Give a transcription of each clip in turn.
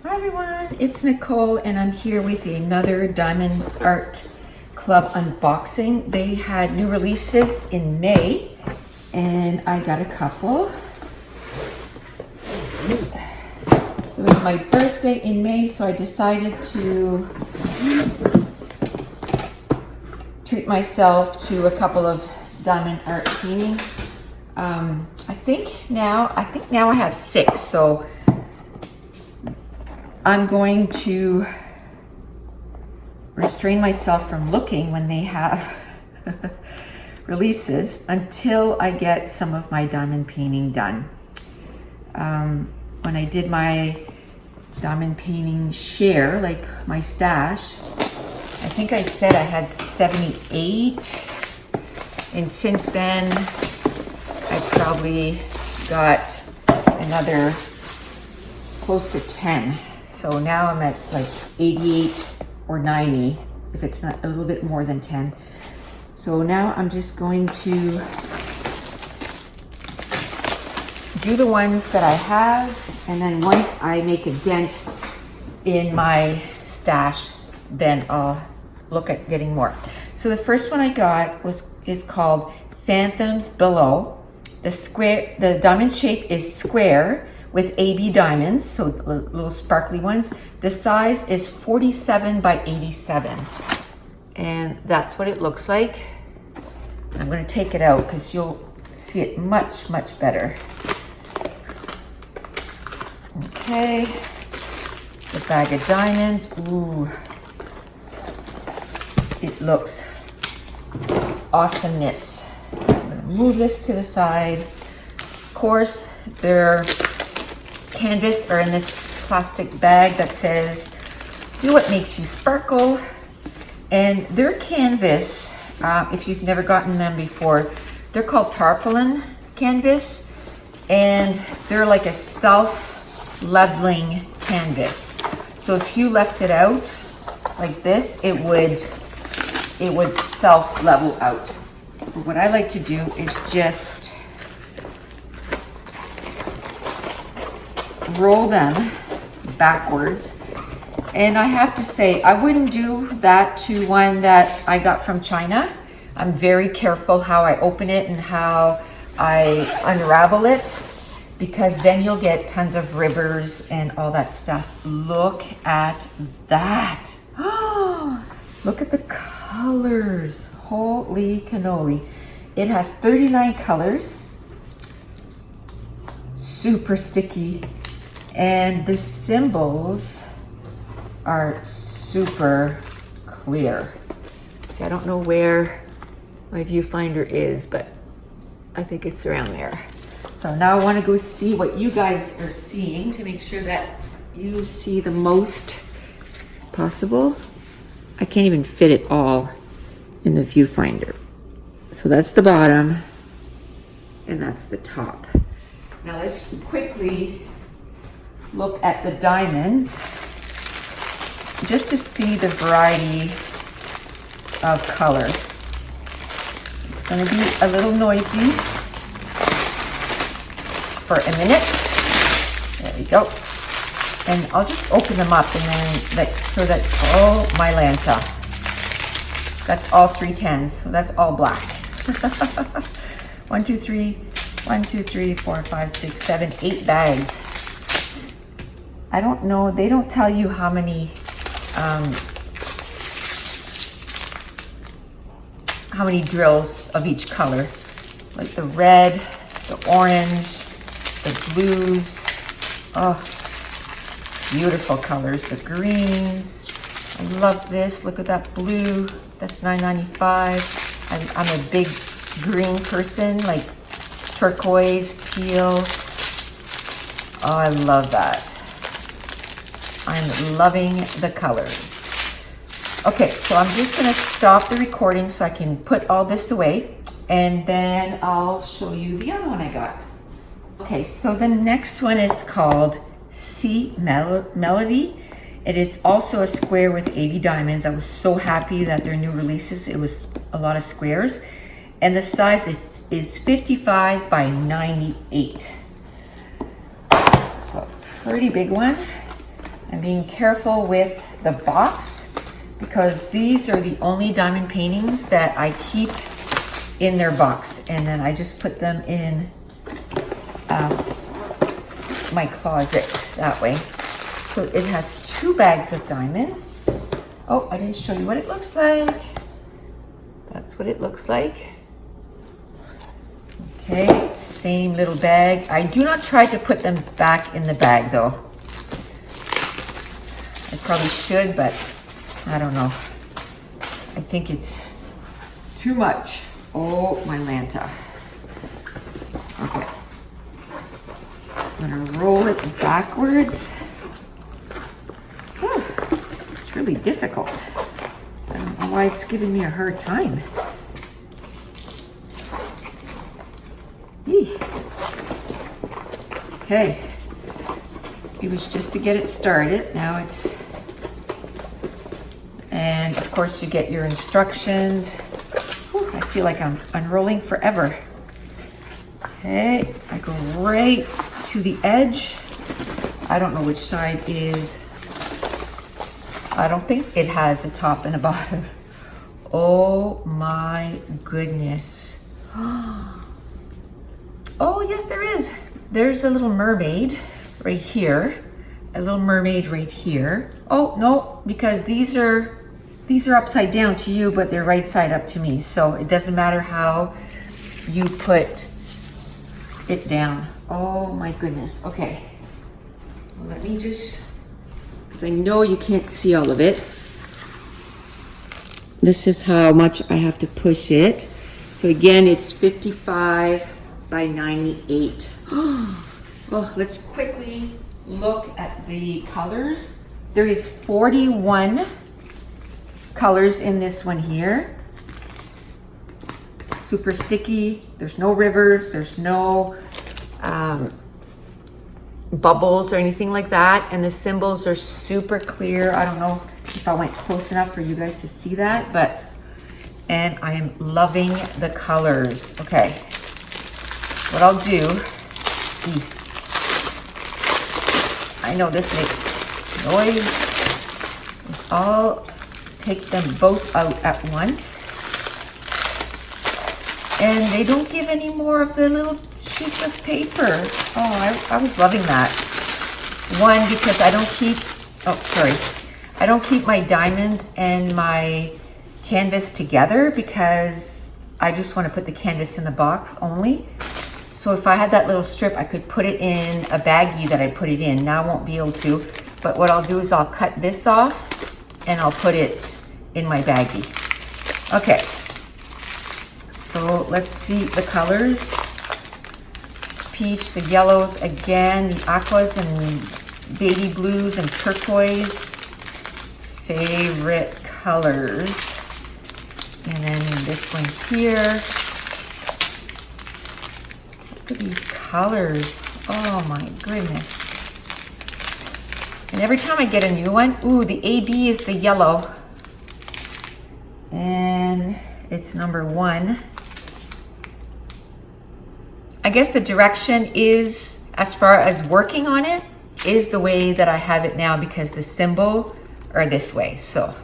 Hi everyone, it's Nicole and I'm here with another Diamond Art Club unboxing. They had new releases in May and I got a couple. It was my birthday in May, so I decided to treat myself to a couple of diamond art painting. I think now I have 6, so I'm going to restrain myself from looking when they have releases until I get some of my diamond painting done. When I did my diamond painting share, like my stash, I think I said I had 78, and since then I probably got another close to 10. So now I'm at like 88 or 90, if it's not a little bit more than 10. So now I'm just going to do the ones that I have, and then once I make a dent in my stash, then I'll look at getting more. So the first one I got is called Phantoms Below. The diamond shape is square with AB diamonds, so little sparkly ones. The size is 47 by 87, and that's what it looks like. I'm going to take it out because you'll see it much better. Okay, the bag of diamonds. Ooh, it looks awesomeness. I'm going to move this to the side. Of course, they're canvas are in this plastic bag that says do what makes you sparkle, and their canvas, if you've never gotten them before, they're called tarpaulin canvas, and they're like a self-leveling canvas. So if you left it out like this, it would self-level out. But what I like to do is just roll them backwards, and I have to say I wouldn't do that to one that I got from China. I'm very careful how I open it and how I unravel it, because then you'll get tons of ribbers and all that stuff. Look at that. Oh, look at the colors. Holy cannoli. It has 39 colors, super sticky. And the symbols are super clear. See, I don't know where my viewfinder is, but I think it's around there. So now I want to go see what you guys are seeing to make sure that you see the most possible. I can't even fit it all in the viewfinder. So that's the bottom, and that's the top. Now let's quickly look at the diamonds just to see the variety of color. It's going to be a little noisy for a minute. There we go. And I'll just open them up, and then so that's all my Lanta. That's all 3 10s, so that's all black. 1 2 3 1 2 3 4 5 6 7 8 bags. I don't know, they don't tell you how many drills of each color. Like the red, the orange, the blues. Oh, beautiful colors. The greens. I love this. Look at that blue. That's $9.95. I'm a big green person, like turquoise, teal. Oh, I love that. I'm loving the colors. Okay, so I'm just gonna stop the recording so I can put all this away, and then I'll show you the other one I got. Okay, so the next one is called Melody. It is also a square with AB diamonds. I was so happy that their new releases, it was a lot of squares. And the size is 55 by 98. So pretty big one. I'm being careful with the box because these are the only diamond paintings that I keep in their box, and then I just put them in my closet that way. So it has 2 bags of diamonds. Oh, I didn't show you what it looks like. That's what it looks like. Okay, same little bag. I do not try to put them back in the bag though. I probably should, but I don't know. I think it's too much. Oh, my Lanta. Okay. I'm gonna roll it backwards. Whew, it's really difficult. I don't know why it's giving me a hard time. Eeh. Okay. It was just to get it started. Now it's, and of course you get your instructions. Whew, I feel like I'm unrolling forever. Okay, I go right to the edge. I don't know which side is, I don't think it has a top and a bottom. Oh my goodness. Oh yes, there is. There's a little mermaid right here, a little mermaid right here. Oh no, because these are upside down to you, but they're right side up to me. So it doesn't matter how you put it down. Oh my goodness. Okay. Well, let me just, because I know you can't see all of it. This is how much I have to push it. So again, it's 55 by 98. Well, let's quickly look at the colors. There is 41 colors in this one here. Super sticky. There's no rivers. There's no bubbles or anything like that. And the symbols are super clear. I don't know if I went close enough for you guys to see that, but, and I am loving the colors. Okay. What I'll do, I know this makes noise, is I'll take them both out at once. And they don't give any more of the little sheets of paper. Oh, I was loving that. One, because I don't keep, I don't keep my diamonds and my canvas together because I just want to put the canvas in the box only. So if I had that little strip, I could put it in a baggie that I put it in. Now I won't be able to, but what I'll do is I'll cut this off and I'll put it in my baggie. Okay, so let's see the colors. Peach, the yellows again, the aquas and baby blues and turquoise. Favorite colors. And then this one here. Look at these colors. Oh my goodness. And every time I get a new one, ooh, the AB is the yellow. And it's number 1. I guess the direction is, as far as working on it, is the way that I have it now because the symbol are this way. So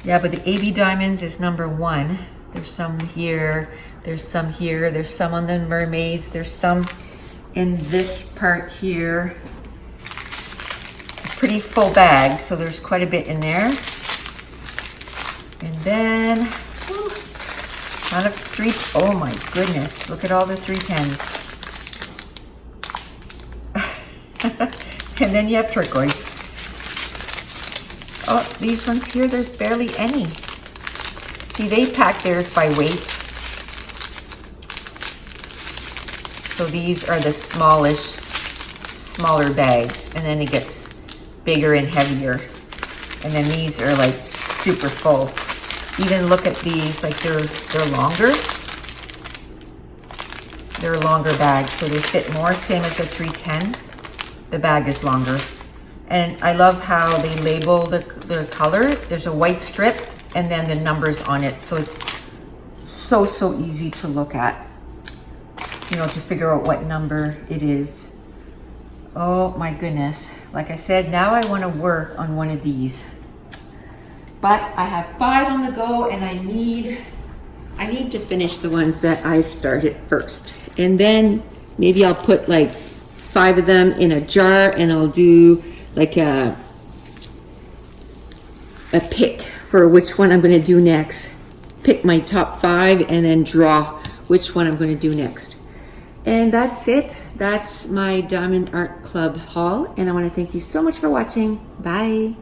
yeah, but the AB diamonds is number 1. There's some here, there's some here, there's some on the mermaids, there's some in this part here. It's a pretty full bag, so there's quite a bit in there. And then, out of 3, oh my goodness, look at all the 310s. And then you have turquoise. Oh, these ones here, there's barely any. See, they pack theirs by weight. So these are the smaller bags, and then it gets bigger and heavier. And then these are like super full. Even look at these, like they're longer. They're longer bags, so they fit more, same as the 310. The bag is longer. And I love how they label the color. There's a white strip and then the numbers on it. So it's so easy to look at, you know, to figure out what number it is. Oh my goodness. Like I said, now I want to work on one of these. But I have 5 on the go, and I need to finish the ones that I've started first. And then maybe I'll put like 5 of them in a jar, and I'll do like a pick for which one I'm going to do next. Pick my top 5 and then draw which one I'm going to do next. And that's it. That's my Diamond Art Club haul, and I want to thank you so much for watching. Bye.